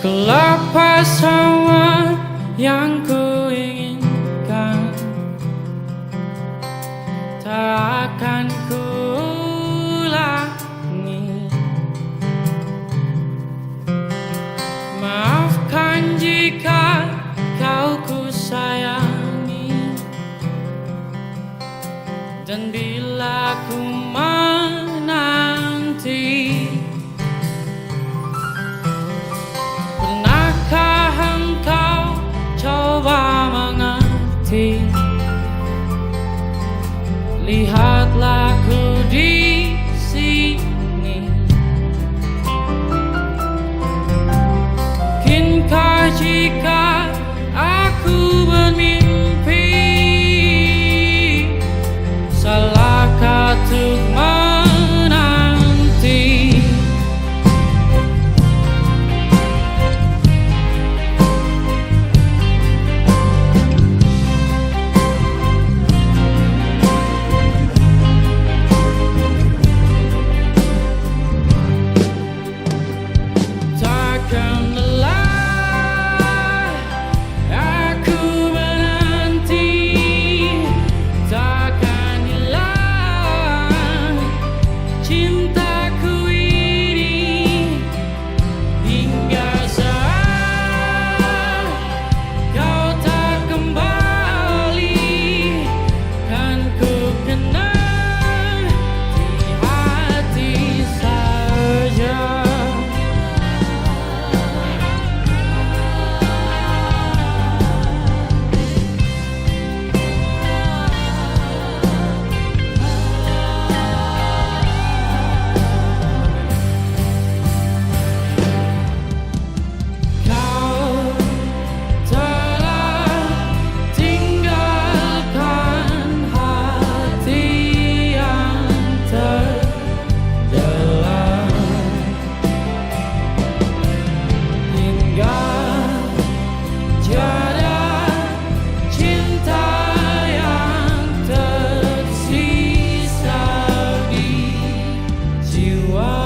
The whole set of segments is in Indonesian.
Kelapa sawah yang ku inginkan tak akan ku ulangi. Maafkan jika kau ku sayangi, dan bila ku menanti, pernahkah engkau coba mengerti? Lihatlah ku di sini. Mungkinkah jika aku bermimpi, salahkah untuk menanti? Takkan lelah aku menanti, takkan hilang cintaku ini, hingga saat kau tak kembali, kan ku kenang di hati saja. Kau telah tinggalkan hati yang terdalam, hingga tiada cinta yang tersisa di jiwa.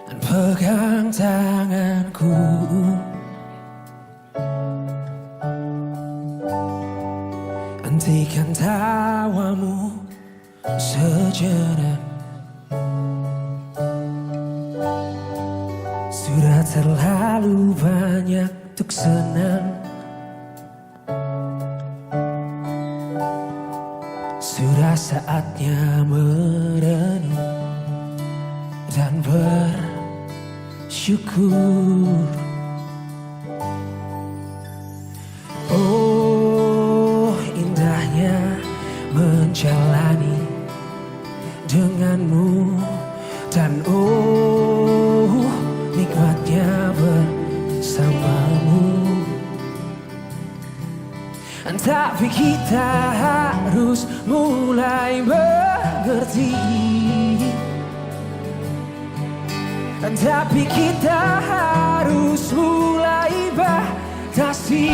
Dan pegang tanganku, hentikan tawamu sejenak. Sudah terlalu banyak untuk senang, sudah saatnya merenung dan bersyukur. Oh, indahnya menjalani denganmu, dan oh, nikmatnya bersamamu. Tapi kita harus mulai mengerti, tapi kita harus mulai batasi.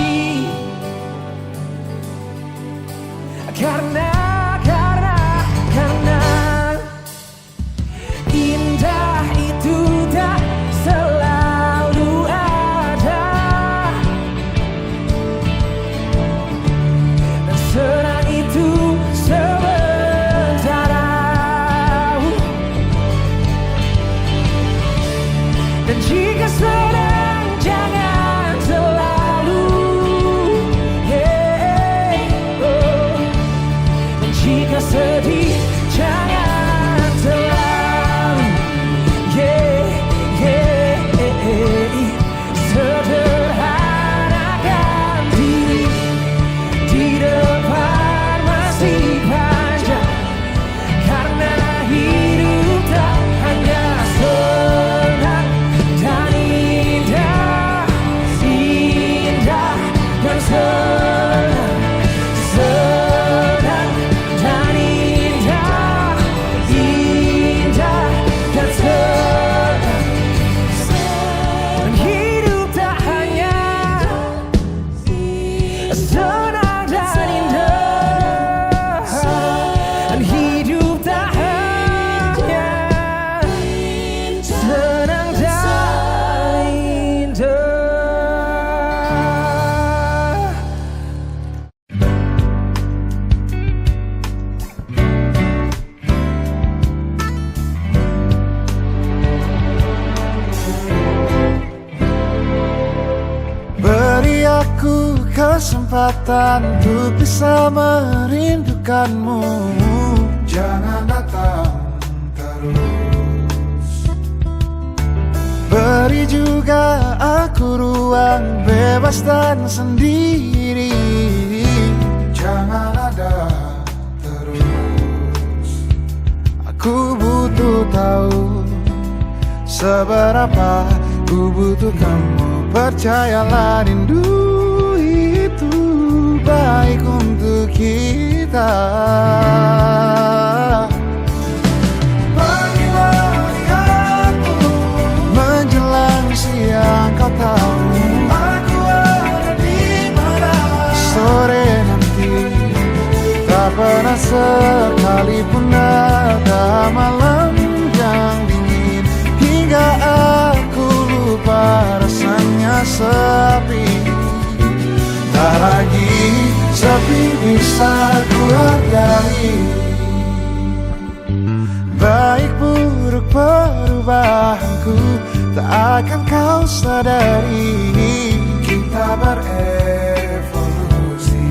Karena indah itu tak selalu ada, dan senang itu sementara. Dan jika senang jangan selalu, kesempatan untuk bisa merindukanmu. Jangan datang terus. Beri juga aku ruang bebas dan sendiri. Jangan ada terus. Aku butuh tahu seberapa ku butuh kamu. Percayalah rindu itu baik untuk kita. Pagi-pagi aku menjelang siang, kau tahu aku ada di mana. Sore nanti tak pernah sekalipun ada malam yang dingin hingga aku lupa rasanya sepi. Tak lagi sepi bisa ku hargai. Baik buruk perubahanku tak akan kau sadari. Kita berevolusi.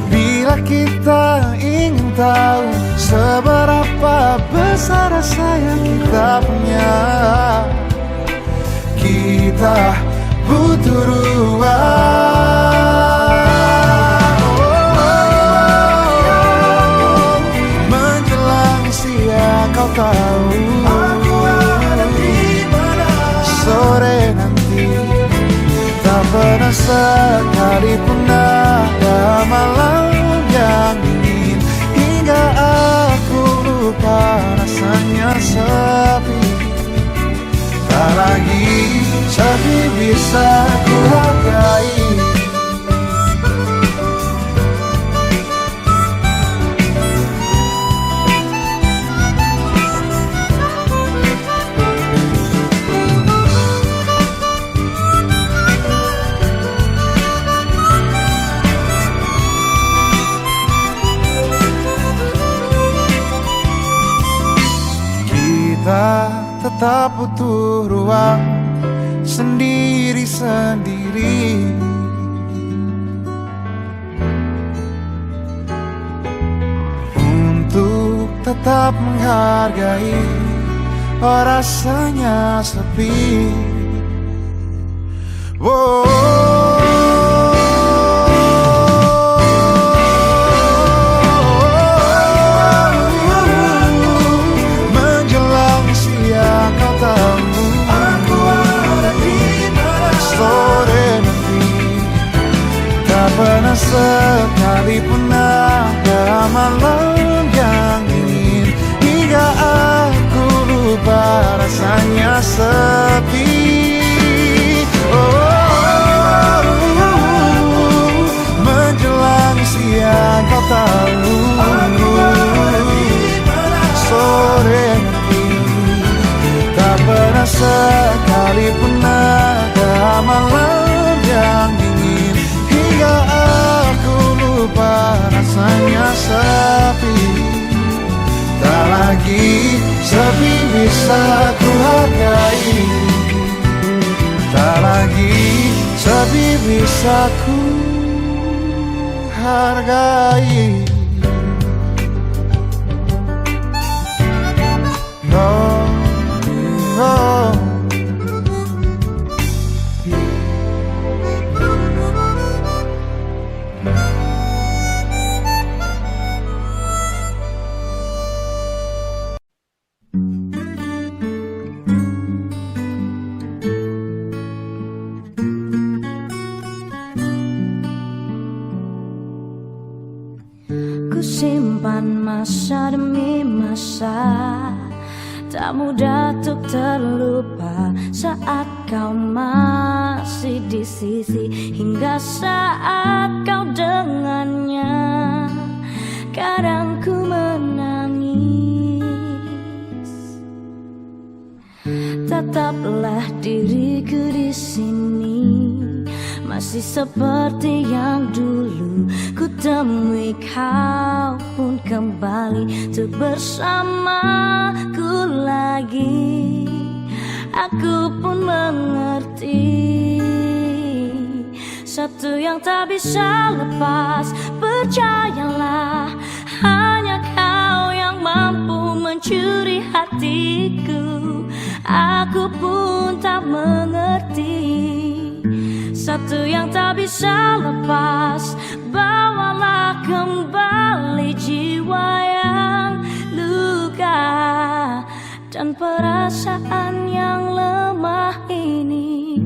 Bila kita ingin tahu seberapa besar rasa yang kita punya, kita butuh ruang. Menjelang siang kau tahu aku ada di mana. Sore nanti tak pernah sekalipun ada malam yang dingin hingga aku lupa rasanya sepi. Tak lagi sepi bisa ku hargai. Kita tetap butuh ruang sendiri-sendiri. Untuk tetap menghargai rasanya sepi. Menjelang siang kau tahu aku ada di mana. Sore nanti tak pernah sekalipun ada malam yang dingin hingga aku lupa rasanya sepi. Menjelang siang kau tahu aku ada di mana. Sore nanti tak pernah sekalipun ada malam yang dingin hingga aku lupa rasanya sepi. Tak lagi sepi bisa ku hargai. Tak lagi sepi bisa ku hargai. Oh, oh. Ku simpan masa demi masa, tak mudah untuk terlupa saat kau masih di sisi, hingga saat kau dengannya. Kadang ku menangis, tetaplah diriku di sini, masih seperti yang dulu. Ku temui kau pun kembali untuk bersamaku lagi. Aku pun mengerti satu yang tak bisa lepas. Percayalah, hanya kau yang mampu mencuri hatiku. Aku pun tak mengerti, satu yang tak bisa lepas. Bawalah kembali jiwa yang luka dan perasaan yang lemah ini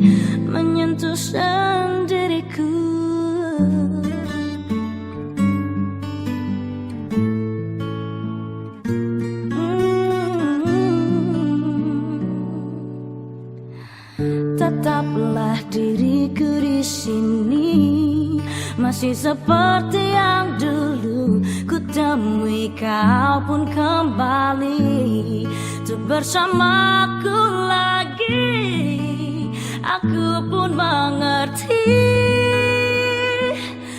menyentuh sendiriku. Tetaplah diriku di sini, masih seperti yang dulu. Ku temui kau pun kembali untuk bersamaku lagi. Aku pun mengerti,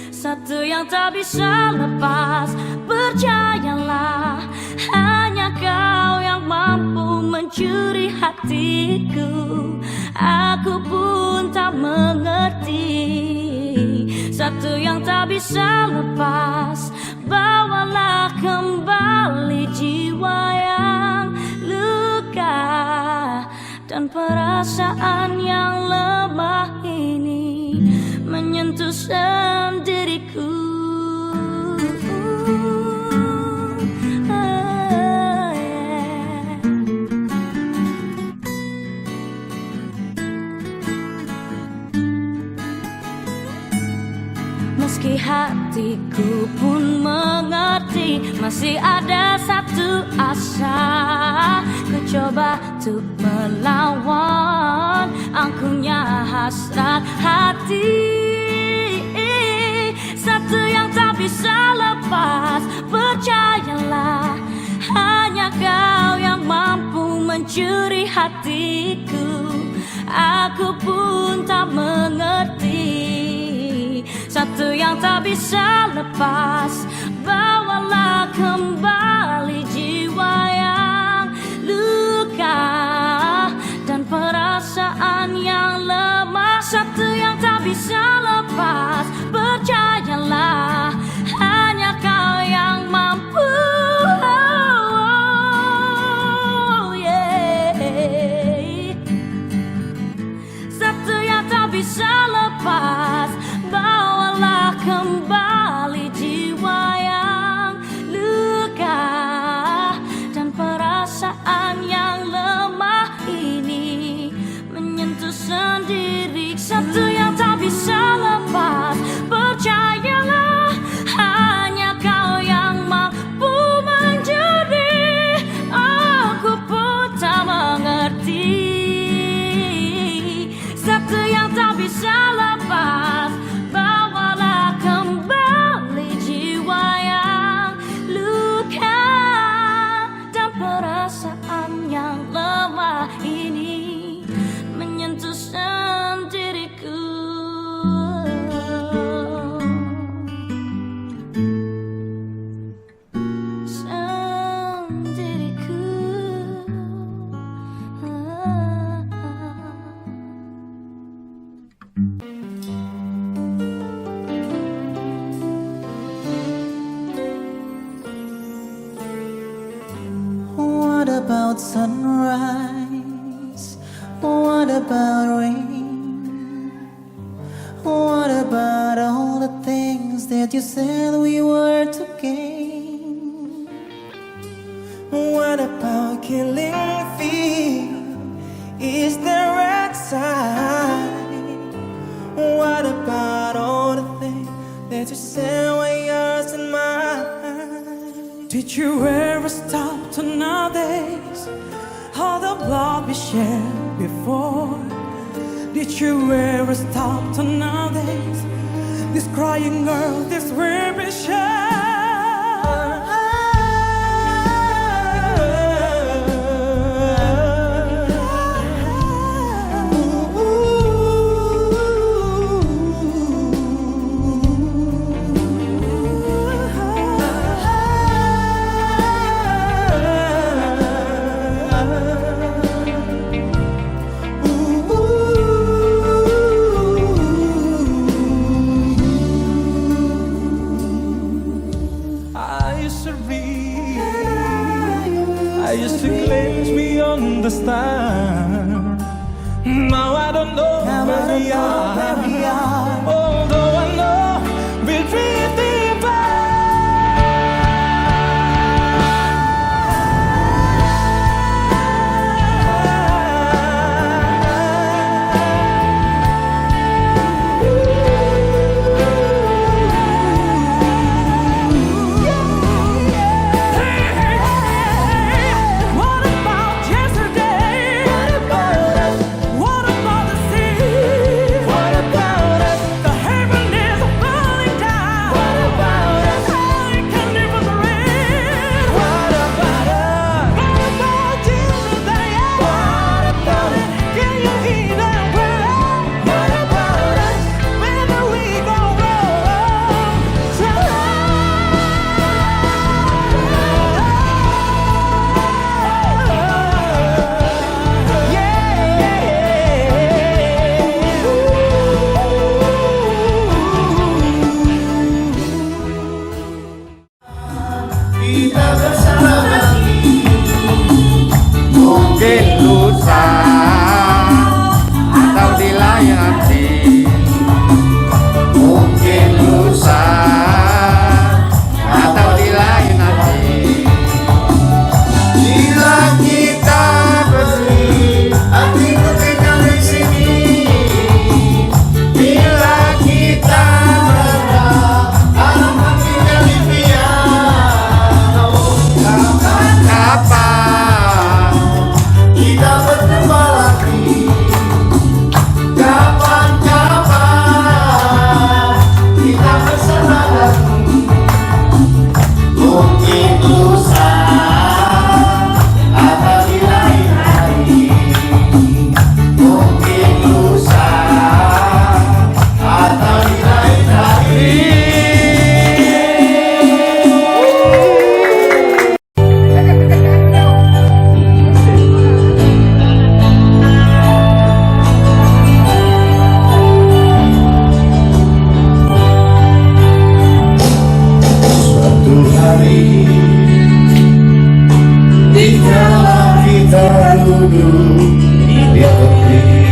satu yang tak bisa lepas. Percayalah, hanya kau yang mampu mencuri hatiku. Aku pun tak mengerti, satu yang tak bisa lepas. Bawalah kembali jiwa yang luka dan perasaan yang lemah ini menyentuh sendiriku. Meski hatiku pun mengerti, masih ada satu asa. Ku coba untuk melawan angkuhnya hasrat hati. Satu yang tak bisa lepas. Percayalah, hanya kau yang mampu mencuri hatiku. Aku pun tak mengerti, satu yang tak bisa lepas. Bawalah kembali jiwa yang luka dan perasaan yang lemah. Satu yang tak bisa lepas. Percayalah, hanya kau yang mampu. Satu yang tak bisa lepas. Bawalah kembali jiwa yang luka dan perasaan yang lemah ini menyentuh sendiri. Satu yang tak bisa lepas. Percayalah, hanya kau yang mampu mencuri. Aku pun tak mengerti, satu yang tak bisa lepas. Bawalah kembali jiwa yang luka dan perasaan yang lemah ini menyentuh sendiriku. What about sunrise? What about rain? What about all the things that you said we were to gain? What about killing fear? Is there red side? What about all the things that you said were yours and mine? Did you ever stop to notice all the blood we shared before? Did you ever stop to notice this crying girl, this weeping child? understand. Now I don't know where we are. Although I know we're drifting back. What about yesterday? What about the sea? What about us? The heaven is falling down. What about us? I can live with the rain. What about us? What about yesterday? What about it? Can you hear that word? What about us? Whether we go wrong, Kita bersama lagi, mungkin lusa atau di lain hati, mungkin lusa atau di lain hati. Bila kita pergi, hatiku tinggal di sini. Bila kita berada, harapan tinggal di piano. Kapan kita berjumpa lagi? Kapan kita bersama lagi? Mungkin lusa atau di lain hari. Mungkin lusa atau di lain hari. Suatu hari dikala kita duduk di tepi